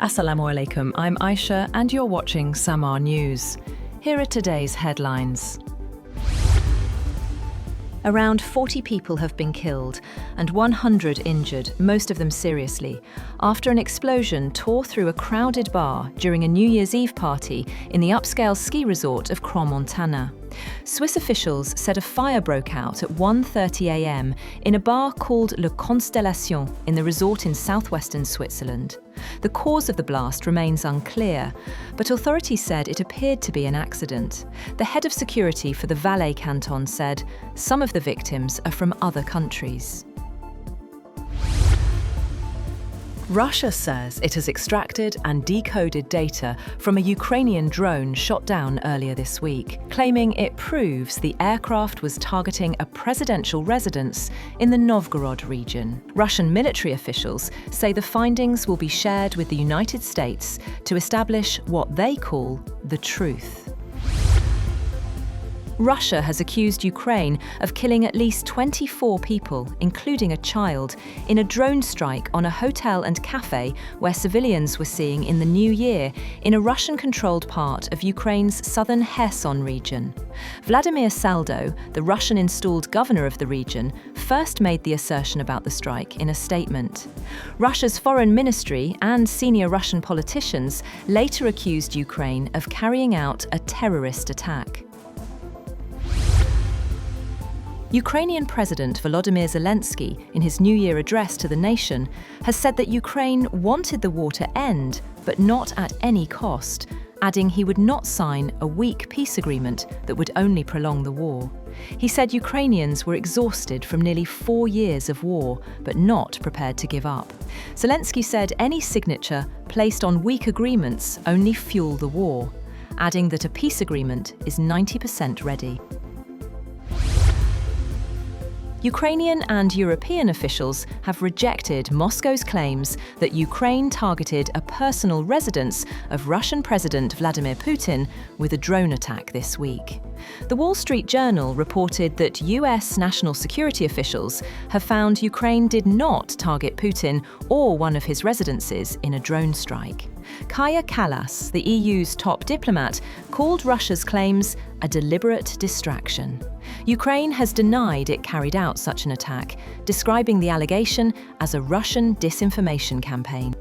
Assalamu alaikum, I'm Aisha and you're watching Samaa News. Here are today's headlines. Around 40 people have been killed and 100 injured, most of them seriously, after an explosion tore through a crowded bar during a New Year's Eve party in the upscale ski resort of Crans-Montana. Swiss officials said a fire broke out at 1:30 a.m. in a bar called Le Constellation in the resort in southwestern Switzerland. The cause of the blast remains unclear, but authorities said it appeared to be an accident. The head of security for the Valais canton said some of the victims are from other countries. Russia says it has extracted and decoded data from a Ukrainian drone shot down earlier this week, claiming it proves the aircraft was targeting a presidential residence in the Novgorod region. Russian military officials say the findings will be shared with the United States to establish what they call the truth. Russia has accused Ukraine of killing at least 24 people, including a child, in a drone strike on a hotel and cafe where civilians were skiing in the new year in a Russian-controlled part of Ukraine's southern Kherson region. Vladimir Saldo, the Russian-installed governor of the region, first made the assertion about the strike in a statement. Russia's foreign ministry and senior Russian politicians later accused Ukraine of carrying out a terrorist attack. Ukrainian President Volodymyr Zelenskiy, in his New Year address to the nation, has said that Ukraine wanted the war to end, but not at any cost, adding he would not sign a weak peace agreement that would only prolong the war. He said Ukrainians were exhausted from nearly 4 years of war, but not prepared to give up. Zelenskiy said any signature placed on weak agreements only fuel the war, adding that a peace agreement is 90% ready. Ukrainian and European officials have rejected Moscow's claims that Ukraine targeted a personal residence of Russian President Vladimir Putin with a drone attack this week. The Wall Street Journal reported that US national security officials have found Ukraine did not target Putin or one of his residences in a drone strike. Kaja Kallas, the EU's top diplomat, called Russia's claims a deliberate distraction. Ukraine has denied it carried out such an attack, describing the allegation as a Russian disinformation campaign.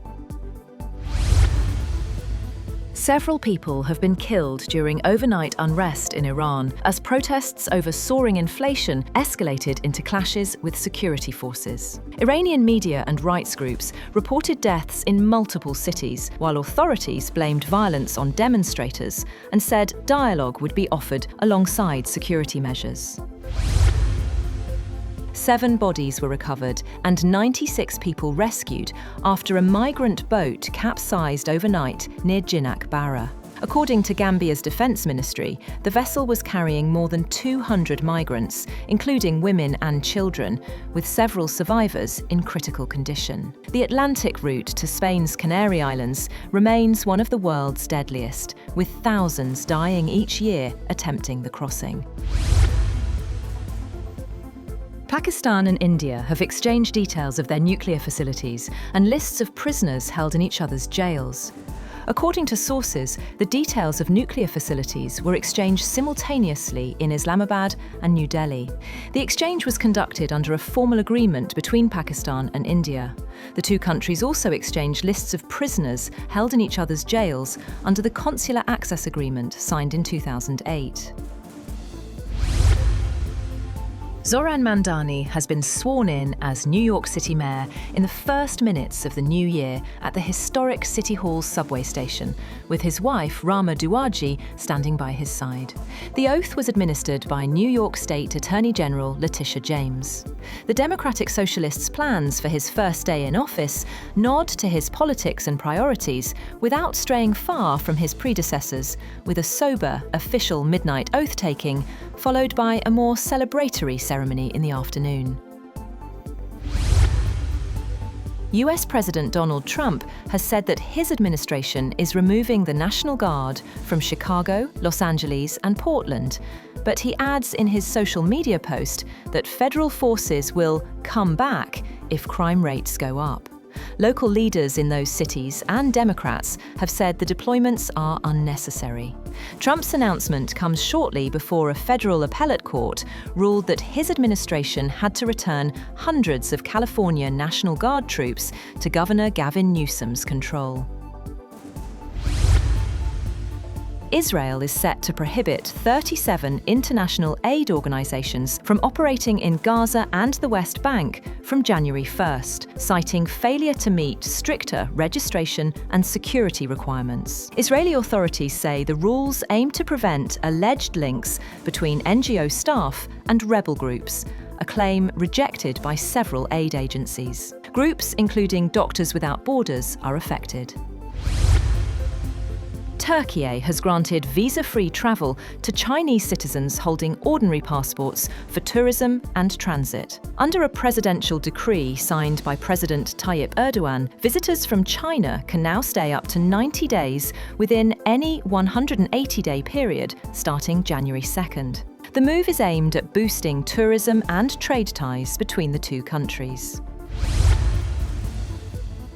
Several people have been killed during overnight unrest in Iran as protests over soaring inflation escalated into clashes with security forces. Iranian media and rights groups reported deaths in multiple cities, while authorities blamed violence on demonstrators and said dialogue would be offered alongside security measures. 7 bodies were recovered and 96 people rescued after a migrant boat capsized overnight near Jinak Barra. According to Gambia's defence ministry, the vessel was carrying more than 200 migrants, including women and children, with several survivors in critical condition. The Atlantic route to Spain's Canary Islands remains one of the world's deadliest, with thousands dying each year attempting the crossing. Pakistan and India have exchanged details of their nuclear facilities and lists of prisoners held in each other's jails. According to sources, the details of nuclear facilities were exchanged simultaneously in Islamabad and New Delhi. The exchange was conducted under a formal agreement between Pakistan and India. The two countries also exchanged lists of prisoners held in each other's jails under the Consular Access Agreement signed in 2008. Zoran Mandani has been sworn in as New York City Mayor in the first minutes of the new year at the historic City Hall subway station, with his wife, Rama Duwaji, standing by his side. The oath was administered by New York State Attorney General Letitia James. The Democratic Socialists' plans for his first day in office nod to his politics and priorities without straying far from his predecessors, with a sober, official midnight oath-taking, followed by a more celebratory ceremony in the afternoon. US President Donald Trump has said that his administration is removing the National Guard from Chicago, Los Angeles, and Portland, but he adds in his social media post that federal forces will come back if crime rates go up. Local leaders in those cities and Democrats have said the deployments are unnecessary. Trump's announcement comes shortly before a federal appellate court ruled that his administration had to return hundreds of California National Guard troops to Governor Gavin Newsom's control. Israel is set to prohibit 37 international aid organisations from operating in Gaza and the West Bank from January 1st, citing failure to meet stricter registration and security requirements. Israeli authorities say the rules aim to prevent alleged links between NGO staff and rebel groups, a claim rejected by several aid agencies. Groups including Doctors Without Borders are affected. Turkey has granted visa-free travel to Chinese citizens holding ordinary passports for tourism and transit. Under a presidential decree signed by President Tayyip Erdogan, visitors from China can now stay up to 90 days within any 180-day period starting January 2nd. The move is aimed at boosting tourism and trade ties between the two countries.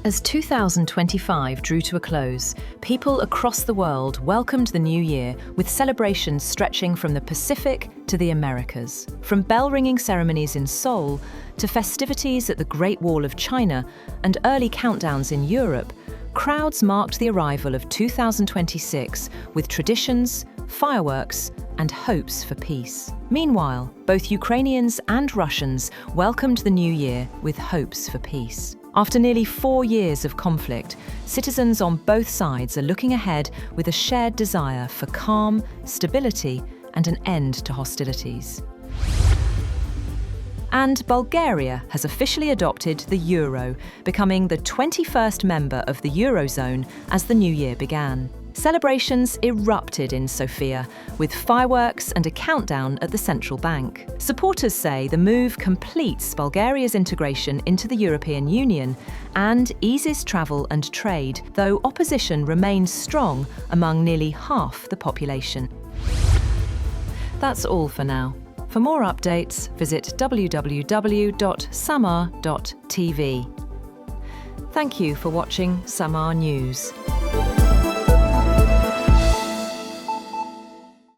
As 2025 drew to a close, people across the world welcomed the new year with celebrations stretching from the Pacific to the Americas. From bell-ringing ceremonies in Seoul to festivities at the Great Wall of China and early countdowns in Europe, crowds marked the arrival of 2026 with traditions, fireworks, and hopes for peace. Meanwhile, both Ukrainians and Russians welcomed the new year with hopes for peace. After nearly 4 years of conflict, citizens on both sides are looking ahead with a shared desire for calm, stability, and an end to hostilities. And Bulgaria has officially adopted the euro, becoming the 21st member of the Eurozone as the new year began. Celebrations erupted in Sofia, with fireworks and a countdown at the central bank. Supporters say the move completes Bulgaria's integration into the European Union and eases travel and trade, though opposition remains strong among nearly half the population. That's all for now. For more updates, visit www.samaa.tv. Thank you for watching Samaa News.